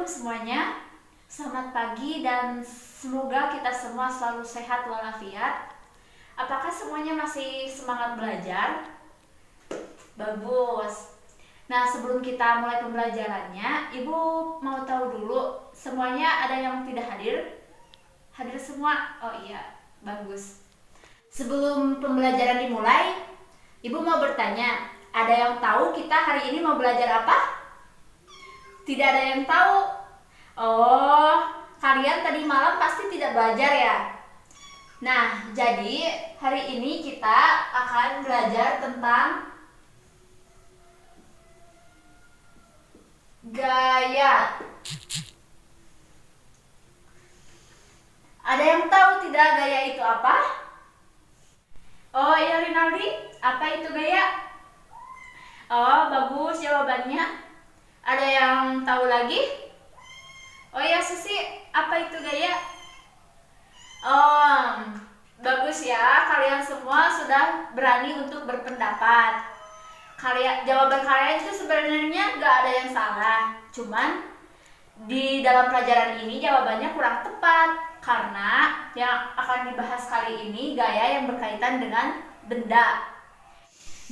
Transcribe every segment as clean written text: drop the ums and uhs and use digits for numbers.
Assalamualaikum semuanya. Selamat pagi dan semoga kita semua selalu sehat walafiat. Apakah semuanya masih semangat belajar? Bagus. Nah, sebelum kita mulai pembelajarannya, Ibu mau tahu dulu semuanya ada yang tidak hadir? Hadir semua? Oh iya, bagus. Sebelum pembelajaran dimulai, Ibu mau bertanya, ada yang tahu kita hari ini mau belajar apa? Tidak ada yang tahu. Oh, kalian tadi malam pasti tidak belajar ya? Nah, jadi hari ini kita akan belajar tentang gaya. Ada yang tahu tidak gaya itu apa? Oh iya Rinaldi, apa itu gaya? Oh, bagus jawabannya. Ada yang tahu lagi? Oh ya Susi, apa itu gaya? Oh, bagus ya, kalian semua sudah berani untuk berpendapat. Jawaban kalian itu sebenarnya gak ada yang salah. Cuman di dalam pelajaran ini jawabannya kurang tepat karena yang akan dibahas kali ini gaya yang berkaitan dengan benda.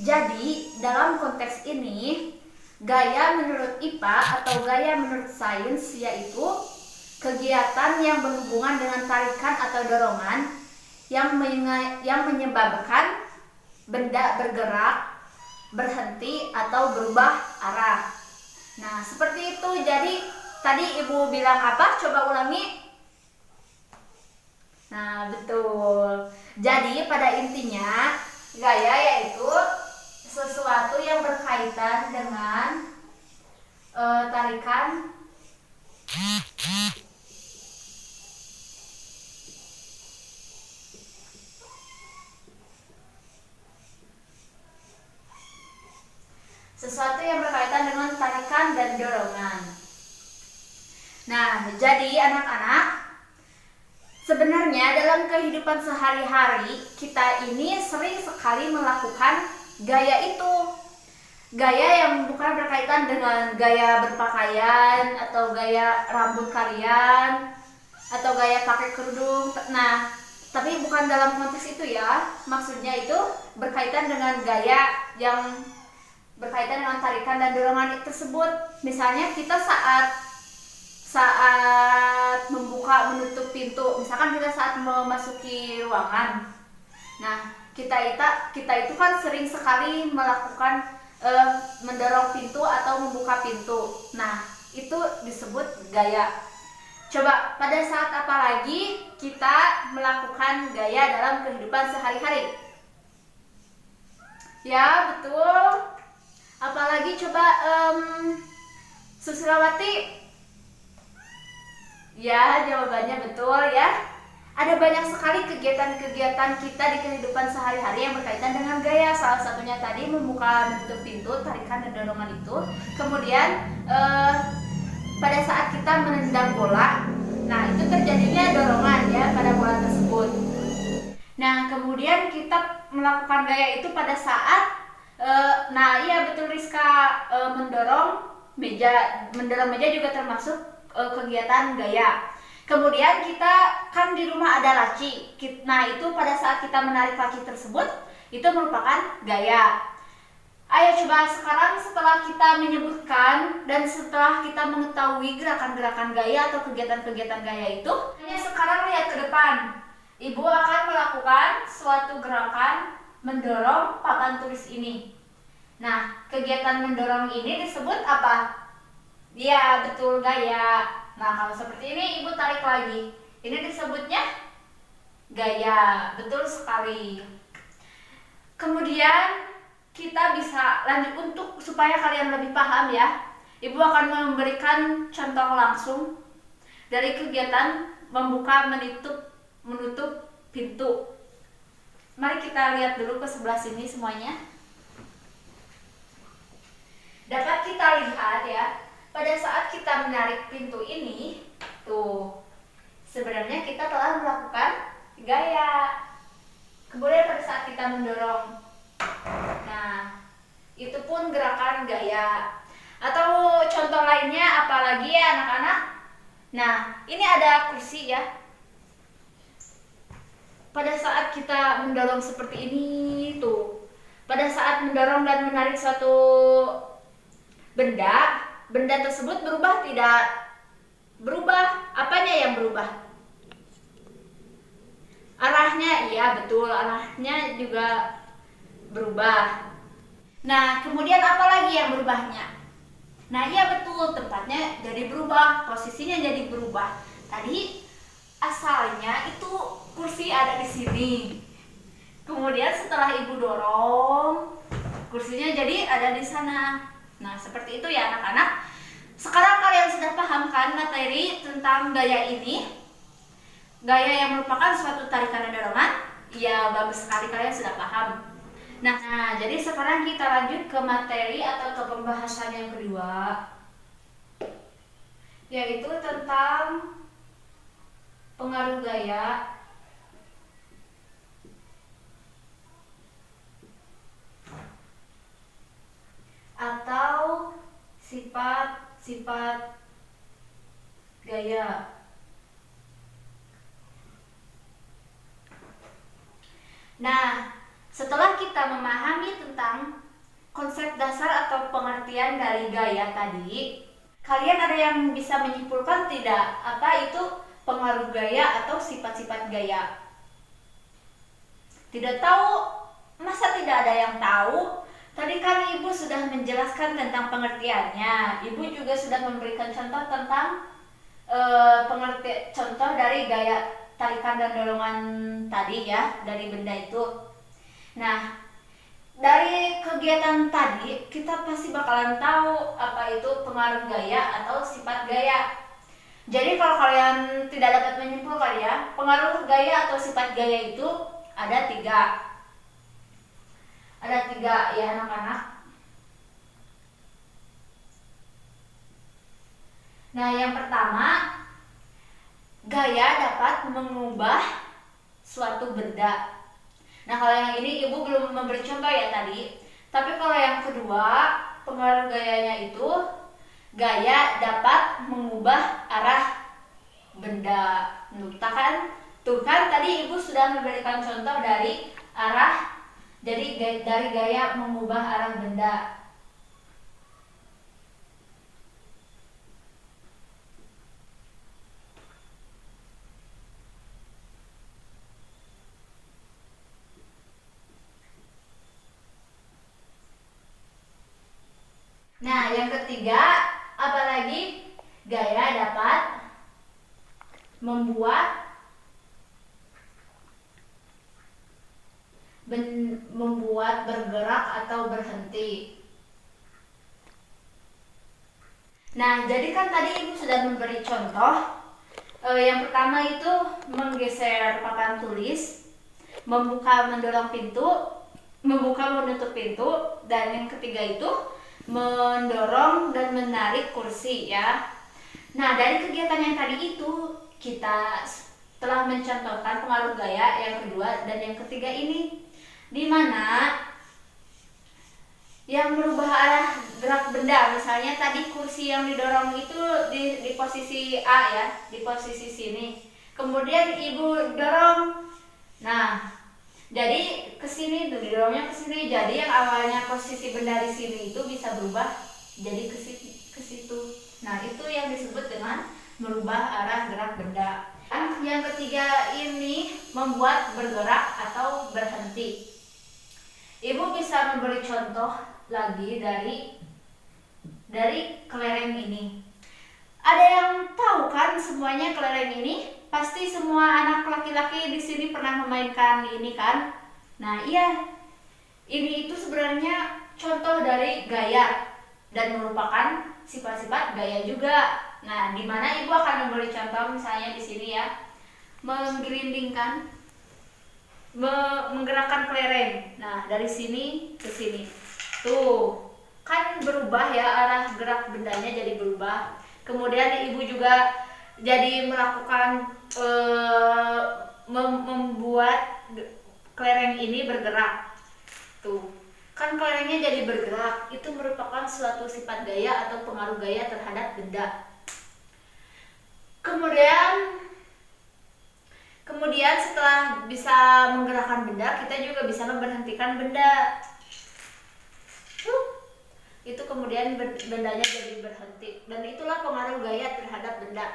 Jadi dalam konteks ini gaya menurut IPA atau gaya menurut sains yaitu kegiatan yang berhubungan dengan tarikan atau dorongan yang menyebabkan benda bergerak, berhenti atau berubah arah. Nah, seperti itu. Jadi tadi Ibu bilang apa? Coba ulangi. Nah, betul. Jadi pada intinya gaya yaitu sesuatu yang berkaitan dengan tarikan dan dorongan. Nah, jadi anak-anak, sebenarnya dalam kehidupan sehari-hari kita ini sering sekali melakukan gaya itu. Gaya yang bukan berkaitan dengan gaya berpakaian atau gaya rambut kalian atau gaya pakai kerudung. Nah, tapi bukan dalam konteks itu ya. Maksudnya itu berkaitan dengan gaya yang berkaitan dengan tarikan dan dorongan tersebut. Misalnya kita saat membuka menutup pintu, misalkan kita saat memasuki ruangan. Nah, kita itu kan sering sekali melakukan mendorong pintu atau membuka pintu. Nah, itu disebut gaya. Coba pada saat apa lagi kita melakukan gaya dalam kehidupan sehari-hari? Ya, betul. Apalagi coba Susilawati? Ya, jawabannya betul ya. Ada banyak sekali kegiatan-kegiatan kita di kehidupan sehari-hari yang berkaitan dengan gaya. Salah satunya tadi membuka menutup pintu, tarikan dan dorongan itu. Kemudian pada saat kita menendang bola, nah itu terjadinya dorongan ya pada bola tersebut. Nah, kemudian kita melakukan gaya itu pada saat nah iya betul Rizka, mendorong meja juga termasuk kegiatan gaya. Kemudian kita kan di rumah ada laci. Nah, itu pada saat kita menarik laci tersebut itu merupakan gaya. Ayo coba sekarang setelah kita menyebutkan dan setelah kita mengetahui gerakan-gerakan gaya atau kegiatan-kegiatan gaya itu, hanya sekarang lihat ke depan. Ibu akan melakukan suatu gerakan mendorong papan tulis ini. Nah, kegiatan mendorong ini disebut apa? Iya, betul, gaya. Nah, kalau seperti ini Ibu tarik lagi. Ini disebutnya gaya. Betul sekali. Kemudian kita bisa lanjut untuk supaya kalian lebih paham ya. Ibu akan memberikan contoh langsung dari kegiatan membuka menutup pintu. Mari kita lihat dulu ke sebelah sini semuanya. Dapat kita lihat ya, pada saat kita menarik pintu ini, tuh, sebenarnya kita telah melakukan gaya. Kemudian pada saat kita mendorong, nah, itu pun gerakan gaya. Atau contoh lainnya apalagi ya anak-anak? Nah, ini ada kursi ya. Pada saat kita mendorong seperti ini tuh, pada saat mendorong dan menarik suatu benda, benda tersebut berubah tidak? Berubah. Apanya yang berubah? Arahnya, iya betul, arahnya juga berubah. Nah, kemudian apa lagi yang berubahnya? Nah, iya betul, tempatnya jadi berubah, posisinya jadi berubah. Tadi asalnya itu kursi ada di sini. Kemudian setelah ibu dorong, kursinya jadi ada di sana. Nah, seperti itu ya anak-anak. Sekarang kalian sudah paham kan materi tentang gaya ini? Gaya yang merupakan suatu tarikan dan dorongan? Iya, bagus sekali kalian sudah paham. Nah, jadi sekarang kita lanjut ke materi atau ke pembahasan yang kedua, yaitu tentang pengaruh gaya atau sifat-sifat gaya. Nah, setelah kita memahami tentang konsep dasar atau pengertian dari gaya tadi, kalian ada yang bisa menyimpulkan tidak apa itu pengaruh gaya atau sifat-sifat gaya? Tidak tahu? Masa tidak ada yang tahu? Tadi kan ibu sudah menjelaskan tentang pengertiannya. Ibu juga sudah memberikan contoh tentang contoh dari gaya tarikan dan dorongan tadi ya, dari benda itu. Nah, dari kegiatan tadi kita pasti bakalan tahu apa itu pengaruh gaya atau sifat gaya. Jadi kalau kalian tidak dapat menyimpulkan ya, pengaruh gaya atau sifat gaya itu ada tiga. Ada tiga ya anak-anak. Nah, yang pertama, gaya dapat mengubah suatu benda. Nah, kalau yang ini ibu belum memberi contoh ya tadi. Tapi kalau yang kedua, pengaruh gayanya itu gaya dapat mengubah arah benda. Tuh kan tadi ibu sudah memberikan contoh dari arah, jadi dari gaya mengubah arah benda. Nah, yang ketiga, apalagi gaya dapat membuat bergerak atau berhenti. Nah, jadi kan tadi ibu sudah memberi contoh. Yang pertama itu menggeser papan tulis, membuka mendorong pintu, membuka menutup pintu, dan yang ketiga itu mendorong dan menarik kursi ya. Nah, dari kegiatan yang tadi itu kita telah mencontohkan pengaruh gaya yang kedua dan yang ketiga ini, di mana yang merubah arah gerak benda. Misalnya tadi kursi yang didorong itu di posisi A ya, di posisi sini. Kemudian ibu dorong. Nah, jadi ke sini, didorongnya ke sini. Jadi yang awalnya posisi benda di sini itu bisa berubah jadi ke situ. Nah, itu yang disebut dengan merubah arah gerak benda. Yang ketiga ini membuat bergerak atau berhenti. Ibu bisa memberi contoh lagi dari kelereng ini. Ada yang tahu kan semuanya kelereng ini? Pasti semua anak laki-laki di sini pernah memainkan ini kan? Nah, iya. Ini itu sebenarnya contoh dari gaya dan merupakan sifat-sifat gaya juga. Nah, di mana ibu akan memberi contoh misalnya di sini ya. Menggelindingkan, menggerakkan kelereng. Nah, dari sini ke sini. Tuh, kan berubah ya arah gerak bendanya jadi berubah. Kemudian ibu juga jadi melakukan membuat kelereng ini bergerak. Tuh. Kan kelerengnya jadi bergerak, itu merupakan suatu sifat gaya atau pengaruh gaya terhadap benda. Kemudian setelah bisa menggerakkan benda, kita juga bisa memberhentikan benda. Itu kemudian bendanya jadi berhenti, dan itulah pengaruh gaya terhadap benda.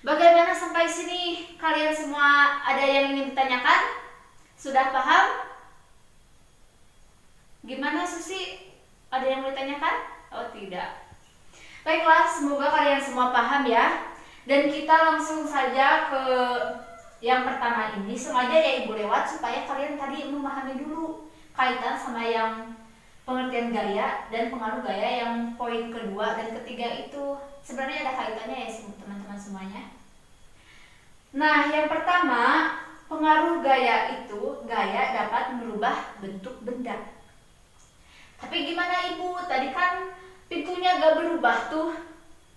Bagaimana sampai sini? Kalian semua ada yang ingin ditanyakan? Sudah paham? Gimana Susi? Ada yang mau ditanyakan? Oh tidak. Baiklah, semoga kalian semua paham ya. Dan kita langsung saja ke yang pertama ini. Sengaja ya Ibu lewat supaya kalian tadi memahami dulu kaitan sama yang pengertian gaya dan pengaruh gaya yang poin kedua dan ketiga itu sebenarnya ada kaitannya ya teman-teman semuanya. Nah, yang pertama, pengaruh gaya itu, gaya dapat merubah bentuk benda. Tapi gimana Ibu? Tadi kan pintunya gak berubah tuh.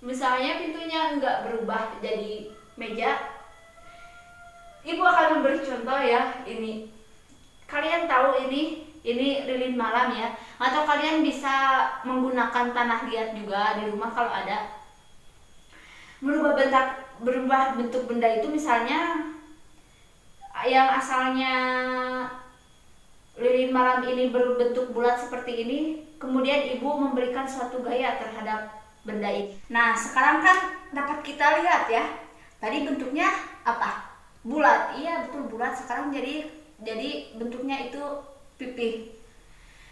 Misalnya pintunya nggak berubah jadi meja. Ibu akan memberi contoh ya. Ini kalian tahu ini lilin malam ya, atau kalian bisa menggunakan tanah liat juga di rumah kalau ada. Berubah bentuk benda itu misalnya yang asalnya lilin malam ini berbentuk bulat seperti ini, kemudian ibu memberikan suatu gaya terhadap benda ini. Nah sekarang kan dapat kita lihat ya, tadi bentuknya apa? Bulat. Iya betul, bulat. Sekarang jadi bentuknya itu pipih.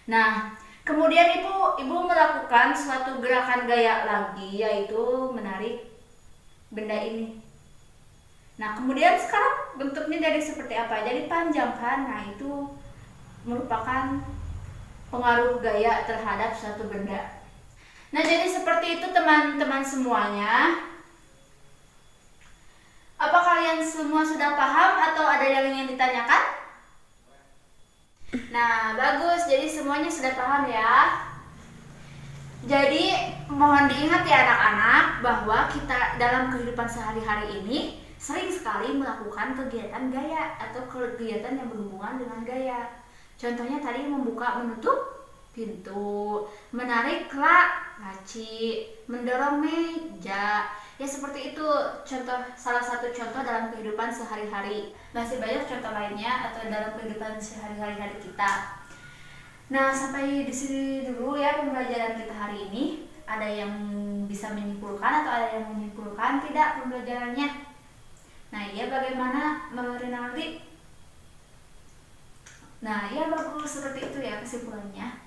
Nah, kemudian ibu melakukan suatu gerakan gaya lagi, yaitu menarik benda ini. Nah, kemudian sekarang bentuknya jadi seperti apa? Jadi panjang kan? Nah, itu merupakan pengaruh gaya terhadap suatu benda. Nah, jadi seperti itu teman-teman semuanya. Apa kalian semua sudah paham atau ada yang ingin ditanyakan? Nah, bagus. Jadi semuanya sudah paham ya. Jadi mohon diingat ya anak-anak bahwa kita dalam kehidupan sehari-hari ini sering sekali melakukan kegiatan gaya atau kegiatan yang berhubungan dengan gaya. Contohnya tadi membuka menutup pintu, menarik laci, mendorong meja. Ya seperti itu salah satu contoh dalam kehidupan sehari-hari. Masih banyak contoh lainnya atau dalam kehidupan sehari-hari kita. Nah, sampai di sini dulu ya pembelajaran kita hari ini. Ada yang bisa menyimpulkan atau ada yang menyimpulkan tidak pembelajarannya? Nah, iya bagaimana Rinaldi? Nah, iya bagus, seperti itu ya kesimpulannya.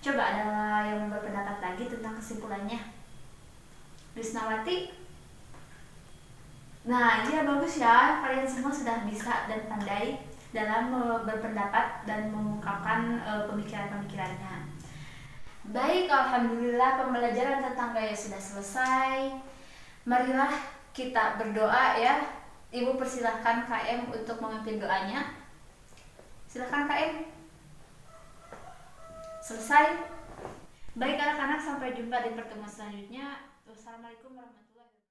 Coba ada yang berpendapat lagi tentang kesimpulannya? Risnawati? Nah, iya bagus ya, kalian semua sudah bisa dan pandai dalam berpendapat dan mengungkapkan pemikiran-pemikirannya. Baik, alhamdulillah pembelajaran tentang gaya sudah selesai. Marilah kita berdoa ya. Ibu persilahkan KM untuk memimpin doanya. Silahkan KM. Selesai. Baik anak-anak, sampai jumpa di pertemuan selanjutnya. Wassalamualaikum warahmatullahi wabarakatuh.